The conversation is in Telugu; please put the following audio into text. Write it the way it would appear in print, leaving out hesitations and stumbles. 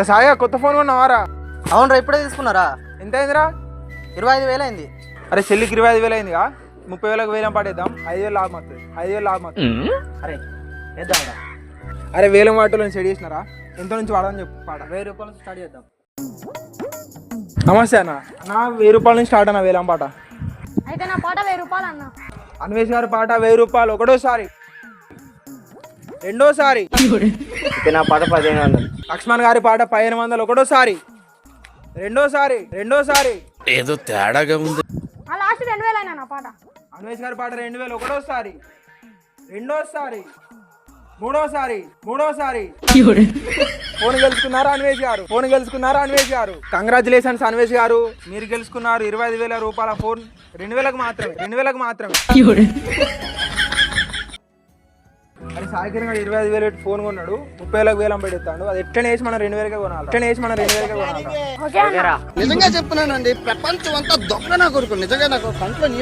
సాయిగా కొత్త ఫోన్ కొన్నావారా? అవునరా, ఇప్పుడే తీసుకున్నారా? ఎంత అయిందిరా? 25,000 అయింది. అరే చెల్లికి 25,000 అయిందిగా, 30,000కి వేలం పాటేద్దాం. 5,000 లాభం వస్తుంది. 5,000 లాభం వస్తుంది. అరే వేద్దాంరా. అరే వేలం వాటిలో సెట్ చేసినారా? ఎంత నుంచి వాడని చెప్పు పాట. 1000 రూపాయల నుంచి స్టార్ట్ చేద్దాం. నమస్తే అన్న. నా 1000 రూపాయల నుంచి స్టార్ట్ అన్న వేలం పాట. అయితే నా పాట 1000 రూపాయలు అన్న. అన్వేష్ గారి పాట 1000 రూపాయలు ఒకటోసారి, రెండోసారి. నా పాట 1500. లక్ష్మణ్ గారి పాట 1500 ఒకటోసారి, రెండోసారి. ఏదో తేడాగా ఉంది. ఆ లాస్ట్ 2000 అయినా నా పాట. అన్వేష్ గారి పాట 2000 ఒకటోసారి, రెండోసారి, మూడోసారి. ఫోన్ గెలుచుకున్నారా అన్వేష్ గారు? కంగ్రాచులేషన్స్ అన్వేష్ గారు, మీరు గెలుచుకున్నారు 25,000 రూపాయల ఫోన్. 2000కి మాత్రమే. అరే సాయికిరణ్ గారు 25,000 పెట్టి ఫోన్ కొన్నాడు, 30,000కి వేలం పెడతాడు. అది ఎట్లనే వేసి మనం 2,000కే కొనాలి. ఓకే అన్న. నిజంగా చెప్తున్నానండి, ప్రపంచం అంతా దొంగ నా కొడుకు. నిజంగా నాకు కంట్లో